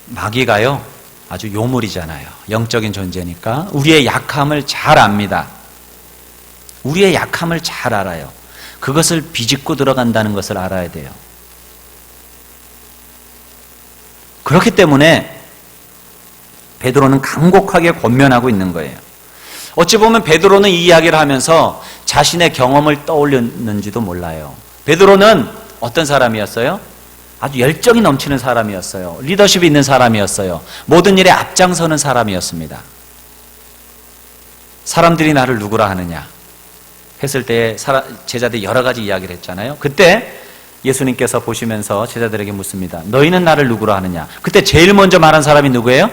마귀가요 아주 요물이잖아요. 영적인 존재니까 우리의 약함을 잘 압니다. 우리의 약함을 잘 알아요. 그것을 비집고 들어간다는 것을 알아야 돼요. 그렇기 때문에 베드로는 간곡하게 권면하고 있는 거예요. 어찌 보면 베드로는 이 이야기를 하면서 자신의 경험을 떠올렸는지도 몰라요. 베드로는 어떤 사람이었어요? 아주 열정이 넘치는 사람이었어요. 리더십이 있는 사람이었어요. 모든 일에 앞장서는 사람이었습니다. 사람들이 나를 누구라 하느냐 했을 때 제자들이 여러 가지 이야기를 했잖아요. 그때 예수님께서 보시면서 제자들에게 묻습니다. 너희는 나를 누구라 하느냐? 그때 제일 먼저 말한 사람이 누구예요?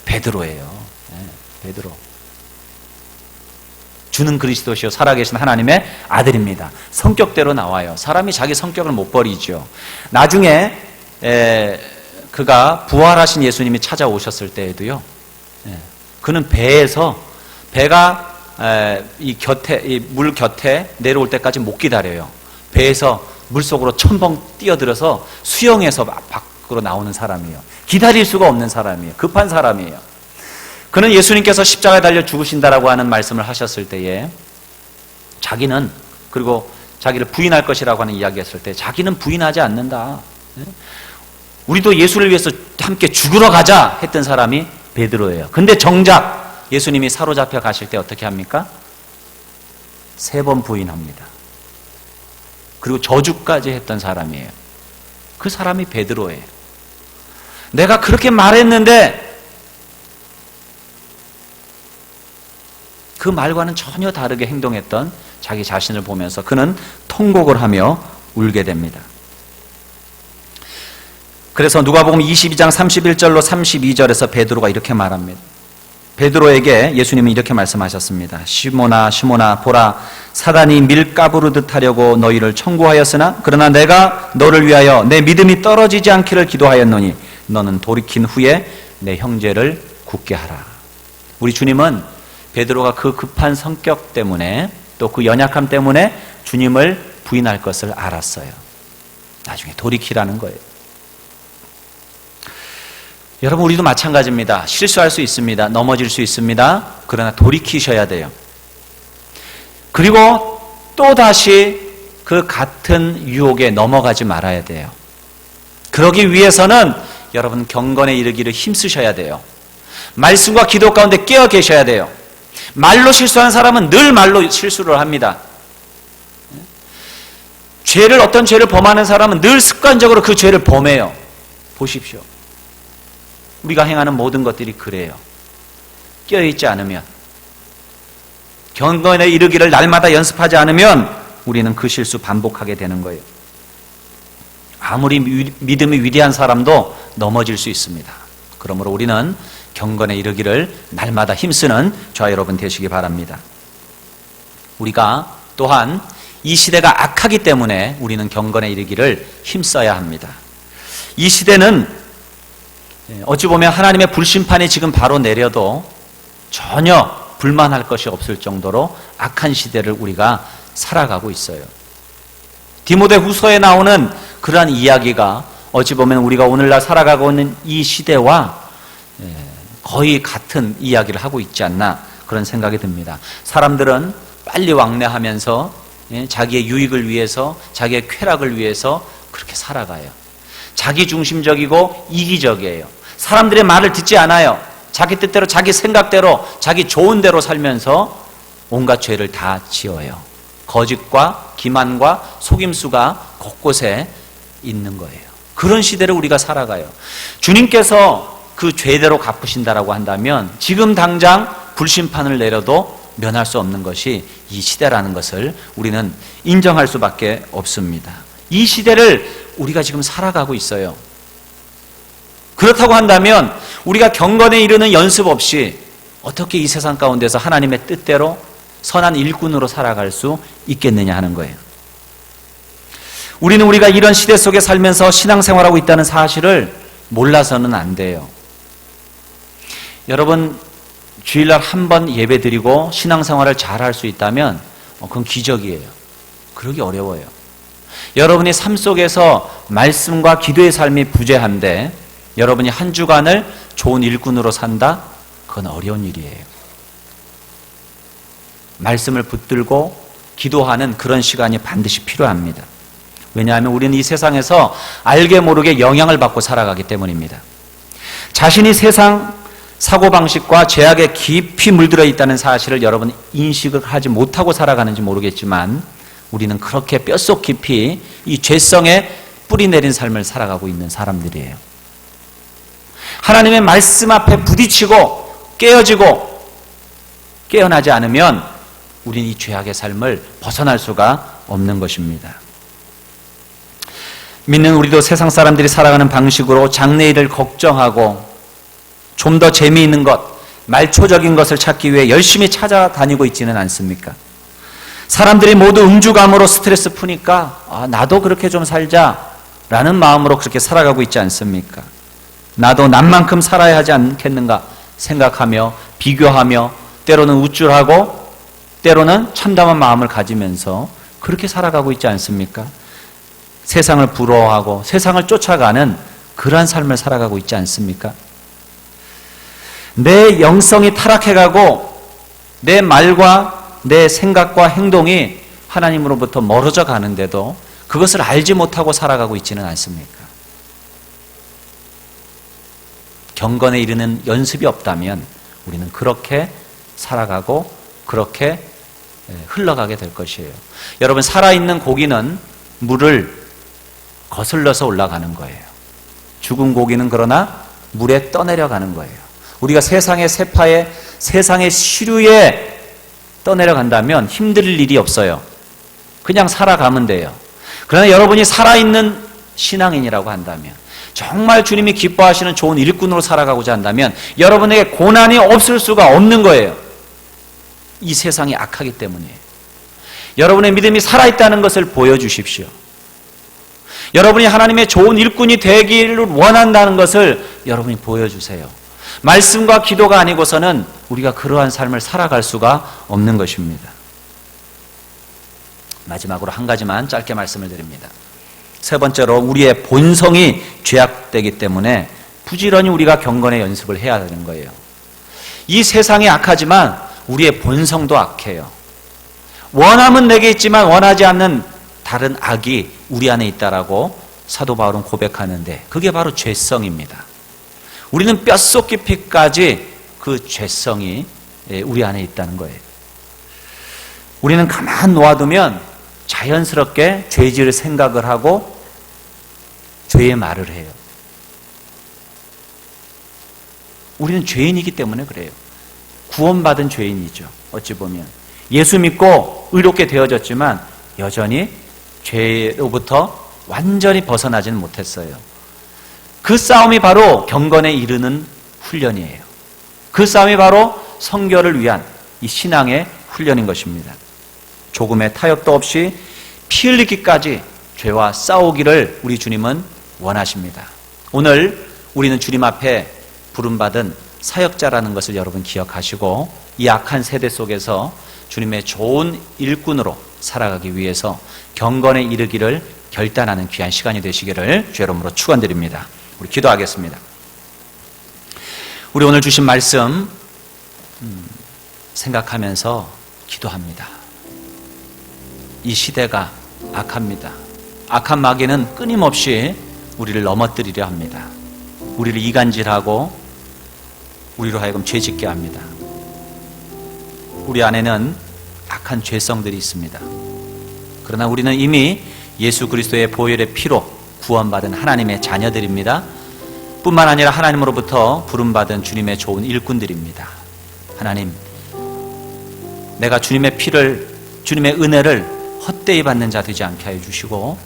베드로예요. 네, 베드로. 주는 그리스도시요 살아계신 하나님의 아들입니다. 성격대로 나와요. 사람이 자기 성격을 못 버리죠. 나중에 그가 부활하신 예수님이 찾아오셨을 때에도요. 그는 배가 이 물 곁에 내려올 때까지 못 기다려요. 배에서 물속으로 첨벙 뛰어들어서 수영해서 밖으로 나오는 사람이에요. 기다릴 수가 없는 사람이에요. 급한 사람이에요. 그는 예수님께서 십자가에 달려 죽으신다라고 하는 말씀을 하셨을 때에 자기는, 그리고 자기를 부인할 것이라고 하는 이야기했을 때 자기는 부인하지 않는다. 우리도 예수를 위해서 함께 죽으러 가자 했던 사람이 베드로예요. 근데 정작 예수님이 사로잡혀 가실 때 어떻게 합니까? 3번 부인합니다. 그리고 저주까지 했던 사람이에요. 그 사람이 베드로예요. 내가 그렇게 말했는데 그 말과는 전혀 다르게 행동했던 자기 자신을 보면서 그는 통곡을 하며 울게 됩니다. 그래서 누가복음 22장 31절로 32절에서 베드로가 이렇게 말합니다. 베드로에게 예수님은 이렇게 말씀하셨습니다. 시몬아 시몬아 보라, 사단이 밀가부르듯 하려고 너희를 청구하였으나 그러나 내가 너를 위하여 내 믿음이 떨어지지 않기를 기도하였노니 너는 돌이킨 후에 내 형제를 굳게 하라. 우리 주님은 베드로가 그 급한 성격 때문에 또 그 연약함 때문에 주님을 부인할 것을 알았어요. 나중에 돌이키라는 거예요. 여러분, 우리도 마찬가지입니다. 실수할 수 있습니다. 넘어질 수 있습니다. 그러나 돌이키셔야 돼요. 그리고 또다시 그 같은 유혹에 넘어가지 말아야 돼요. 그러기 위해서는 여러분 경건에 이르기를 힘쓰셔야 돼요. 말씀과 기도 가운데 깨어 계셔야 돼요. 말로 실수한 사람은 늘 말로 실수를 합니다. 어떤 죄를 범하는 사람은 늘 습관적으로 그 죄를 범해요. 보십시오. 우리가 행하는 모든 것들이 그래요. 깨어있지 않으면, 경건에 이르기를 날마다 연습하지 않으면 우리는 그 실수 반복하게 되는 거예요. 아무리 믿음이 위대한 사람도 넘어질 수 있습니다. 그러므로 우리는 경건에 이르기를 날마다 힘쓰는 저와 여러분 되시기 바랍니다. 우리가 또한 이 시대가 악하기 때문에 우리는 경건에 이르기를 힘써야 합니다. 이 시대는 어찌 보면 하나님의 불심판이 지금 바로 내려도 전혀 불만할 것이 없을 정도로 악한 시대를 우리가 살아가고 있어요. 디모데 후서에 나오는 그러한 이야기가 어찌 보면 우리가 오늘날 살아가고 있는 이 시대와 거의 같은 이야기를 하고 있지 않나 그런 생각이 듭니다. 사람들은 빨리 왕래하면서 자기의 유익을 위해서, 자기의 쾌락을 위해서 그렇게 살아가요. 자기중심적이고 이기적이에요. 사람들의 말을 듣지 않아요. 자기 뜻대로, 자기 생각대로, 자기 좋은 대로 살면서 온갖 죄를 다 지어요. 거짓과 기만과 속임수가 곳곳에 있는 거예요. 그런 시대를 우리가 살아가요. 주님께서 그 죄대로 갚으신다라고 한다면 지금 당장 불심판을 내려도 면할 수 없는 것이 이 시대라는 것을 우리는 인정할 수밖에 없습니다. 이 시대를 우리가 지금 살아가고 있어요. 그렇다고 한다면 우리가 경건에 이르는 연습 없이 어떻게 이 세상 가운데서 하나님의 뜻대로 선한 일꾼으로 살아갈 수 있겠느냐 하는 거예요. 우리는 우리가 이런 시대 속에 살면서 신앙생활하고 있다는 사실을 몰라서는 안 돼요. 여러분, 주일날 한 번 예배 드리고 신앙생활을 잘 할 수 있다면 그건 기적이에요. 그러기 어려워요. 여러분이 삶 속에서 말씀과 기도의 삶이 부재한데 여러분이 한 주간을 좋은 일꾼으로 산다? 그건 어려운 일이에요. 말씀을 붙들고 기도하는 그런 시간이 반드시 필요합니다. 왜냐하면 우리는 이 세상에서 알게 모르게 영향을 받고 살아가기 때문입니다. 자신이 세상 사고방식과 죄악에 깊이 물들어 있다는 사실을 여러분 인식을 하지 못하고 살아가는지 모르겠지만 우리는 그렇게 뼛속 깊이 이 죄성에 뿌리 내린 삶을 살아가고 있는 사람들이에요. 하나님의 말씀 앞에 부딪히고 깨어지고 깨어나지 않으면 우리는 이 죄악의 삶을 벗어날 수가 없는 것입니다. 믿는 우리도 세상 사람들이 살아가는 방식으로 장래일을 걱정하고 좀 더 재미있는 것, 말초적인 것을 찾기 위해 열심히 찾아다니고 있지는 않습니까? 사람들이 모두 음주감으로 스트레스 푸니까 나도 그렇게 좀 살자라는 마음으로 그렇게 살아가고 있지 않습니까? 나도 남만큼 살아야 하지 않겠는가 생각하며 비교하며 때로는 우쭐하고 때로는 참담한 마음을 가지면서 그렇게 살아가고 있지 않습니까? 세상을 부러워하고 세상을 쫓아가는 그러한 삶을 살아가고 있지 않습니까? 내 영성이 타락해가고 내 말과 내 생각과 행동이 하나님으로부터 멀어져 가는데도 그것을 알지 못하고 살아가고 있지는 않습니까? 경건에 이르는 연습이 없다면 우리는 그렇게 살아가고 그렇게 흘러가게 될 것이에요. 여러분, 살아있는 고기는 물을 거슬러서 올라가는 거예요. 죽은 고기는 그러나 물에 떠내려가는 거예요. 우리가 세상의 세파에 세상의 시류에 떠내려간다면 힘들 일이 없어요. 그냥 살아가면 돼요. 그러나 여러분이 살아있는 신앙인이라고 한다면, 정말 주님이 기뻐하시는 좋은 일꾼으로 살아가고자 한다면 여러분에게 고난이 없을 수가 없는 거예요. 이 세상이 악하기 때문이에요. 여러분의 믿음이 살아있다는 것을 보여주십시오. 여러분이 하나님의 좋은 일꾼이 되기를 원한다는 것을 여러분이 보여주세요. 말씀과 기도가 아니고서는 우리가 그러한 삶을 살아갈 수가 없는 것입니다. 마지막으로 한 가지만 짧게 말씀을 드립니다. 세 번째로, 우리의 본성이 죄악되기 때문에 부지런히 우리가 경건의 연습을 해야 되는 거예요. 이 세상이 악하지만 우리의 본성도 악해요. 원함은 내게 있지만 원하지 않는 다른 악이 우리 안에 있다라고 사도 바울은 고백하는데, 그게 바로 죄성입니다. 우리는 뼛속 깊이까지 그 죄성이 우리 안에 있다는 거예요. 우리는 가만 놓아두면 자연스럽게 죄질 생각을 하고 죄의 말을 해요. 우리는 죄인이기 때문에 그래요. 구원받은 죄인이죠. 어찌 보면 예수 믿고 의롭게 되어졌지만 여전히 죄로부터 완전히 벗어나지는 못했어요. 그 싸움이 바로 경건에 이르는 훈련이에요. 그 싸움이 바로 성결을 위한 이 신앙의 훈련인 것입니다. 조금의 타협도 없이 피 흘리기까지 죄와 싸우기를 우리 주님은 원하십니다. 오늘 우리는 주님 앞에 부름받은 사역자라는 것을 여러분 기억하시고, 이 악한 세대 속에서 주님의 좋은 일꾼으로 살아가기 위해서 경건에 이르기를 결단하는 귀한 시간이 되시기를 주의 이름으로 축원드립니다. 우리 기도하겠습니다. 우리 오늘 주신 말씀 생각하면서 기도합니다. 이 시대가 악합니다. 악한 마귀는 끊임없이 우리를 넘어뜨리려 합니다. 우리를 이간질하고 우리로 하여금 죄짓게 합니다. 우리 안에는 악한 죄성들이 있습니다. 그러나 우리는 이미 예수 그리스도의 보혈의 피로 구원받은 하나님의 자녀들입니다. 뿐만 아니라 하나님으로부터 부름받은 주님의 좋은 일꾼들입니다. 하나님, 내가 주님의 피를, 주님의 은혜를 헛되이 받는 자 되지 않게 하여 주시고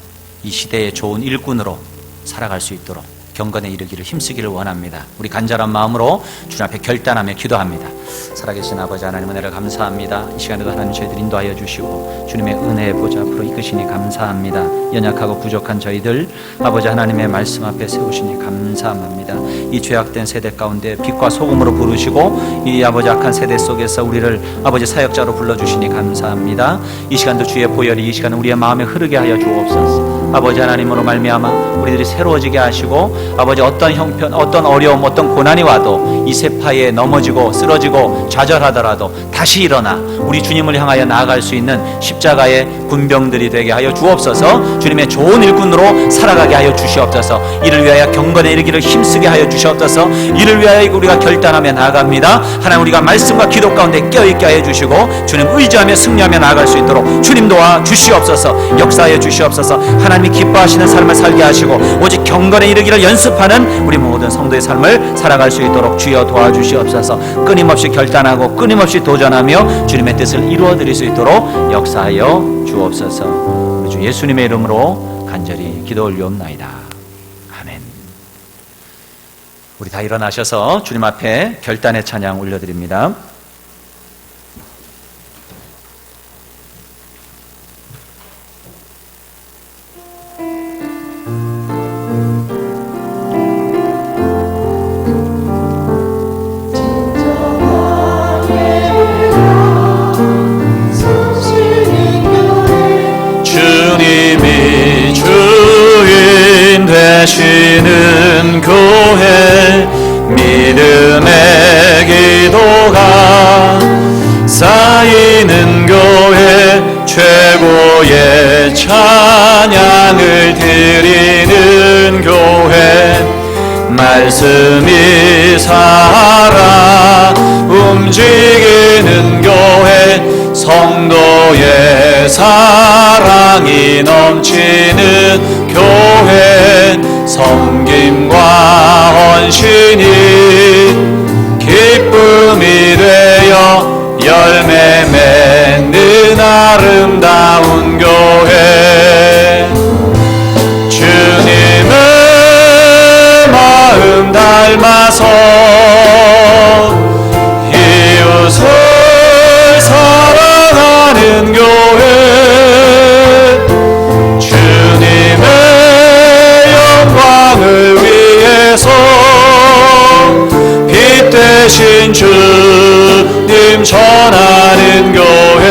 이 시대의 좋은 일꾼으로 살아갈 수 있도록 경건에 이르기를 힘쓰기를 원합니다. 우리 간절한 마음으로 주님 앞에 결단하며 기도합니다. 살아계신 아버지 하나님, 은혜를 감사합니다. 이 시간에도 하나님 저희들 인도하여 주시고 주님의 은혜의 보좌 앞으로 이끄시니 감사합니다. 연약하고 부족한 저희들 아버지 하나님의 말씀 앞에 세우시니 감사합니다. 이 죄악된 세대 가운데 빛과 소금으로 부르시고 이 아버지 악한 세대 속에서 우리를 아버지 사역자로 불러주시니 감사합니다. 이 시간도 주의 보혈이 이 시간 우리의 마음에 흐르게 하여 주옵소서. 아버지 하나님으로 말미암아 우리들이 새로워지게 하시고 아버지 어떤 형편, 어떤 어려움, 어떤 고난이 와도 이 세파에 넘어지고 쓰러지고 좌절하더라도 다시 일어나 우리 주님을 향하여 나아갈 수 있는 십자가의 군병들이 되게 하여 주옵소서. 주님의 좋은 일꾼으로 살아가게 하여 주시옵소서. 이를 위하여 경건에 이르기를 힘쓰게 하여 주시옵소서. 이를 위하여 우리가 결단하며 나아갑니다. 하나님, 우리가 말씀과 기도 가운데 깨어있게 하여 주시고 주님 의지하며 승리하며 나아갈 수 있도록 주님 도와 주시옵소서. 역사하여 주시옵소서. 하나님이 기뻐하시는 삶을 살게 하시고 오직 경건에 이르기를 연습하는 우리 모든 성도의 삶을 살아갈 수 있도록 주여 도와주시옵소서. 끊임없이 결단하고 끊임없이 도전하며 주님의 뜻을 이루어 드릴 수 있도록 역사하여 주옵소서. 우리 주 예수님의 이름으로 간절히 기도 올리옵나이다. 아멘. 우리 다 일어나셔서 주님 앞에 결단의 찬양 올려드립니다. 되시는 교회, 믿음의 기도가 쌓이는 교회, 최고의 찬양을 드리는 교회, 말씀이 살아 움직이는 교회, 성도의 사랑이 넘치는 교회, 섬김과 헌신이 기쁨이 되어 열매 맺는 아름다운 교회, 주님의 마음 닮아서 이웃을 사랑하는 교회, 주님의 영광을 위해서 빛 대신 주님 전하는 교회,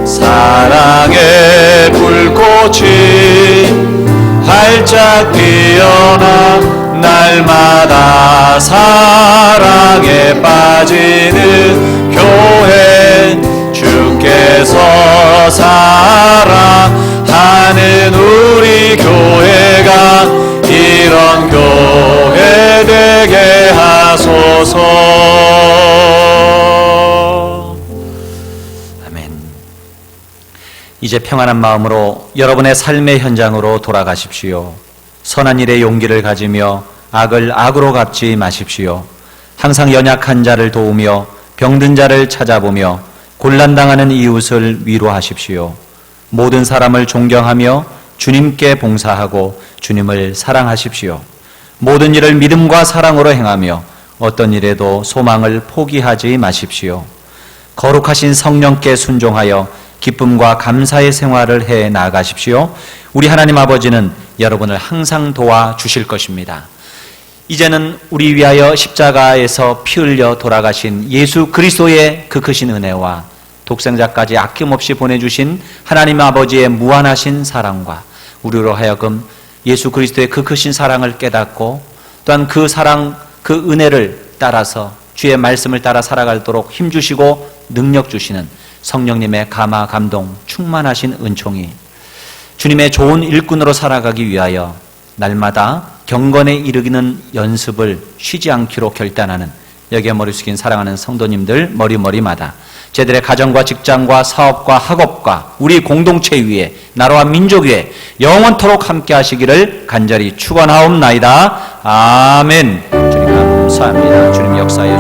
사랑의 불꽃이 활짝 피어나 날마다 사랑에 빠지는 교회, 주께서 사랑하는 우리 교회가 이런 교회 되게 하소서. 아멘. 이제 평안한 마음으로 여러분의 삶의 현장으로 돌아가십시오. 선한 일에 용기를 가지며 악을 악으로 갚지 마십시오. 항상 연약한 자를 도우며 병든 자를 찾아보며 곤란당하는 이웃을 위로하십시오. 모든 사람을 존경하며 주님께 봉사하고 주님을 사랑하십시오. 모든 일을 믿음과 사랑으로 행하며 어떤 일에도 소망을 포기하지 마십시오. 거룩하신 성령께 순종하여 기쁨과 감사의 생활을 해 나가십시오. 우리 하나님 아버지는 여러분을 항상 도와주실 것입니다. 이제는 우리 위하여 십자가에서 피 흘려 돌아가신 예수 그리스도의 그 크신 은혜와 독생자까지 아낌없이 보내주신 하나님 아버지의 무한하신 사랑과 우리로 하여금 예수 그리스도의 그 크신 사랑을 깨닫고 또한 그 사랑, 그 은혜를 따라서 주의 말씀을 따라 살아가도록 힘주시고 능력 주시는 성령님의 감화, 감동, 충만하신 은총이 주님의 좋은 일꾼으로 살아가기 위하여 날마다 경건에 이르기는 연습을 쉬지 않기로 결단하는 여기에 머리 숙인 사랑하는 성도님들 머리마다 저희들의 가정과 직장과 사업과 학업과 우리 공동체 위에 나라와 민족 위에 영원토록 함께 하시기를 간절히 축원하옵나이다. 아멘. 주님 감사합니다. 주님 역사해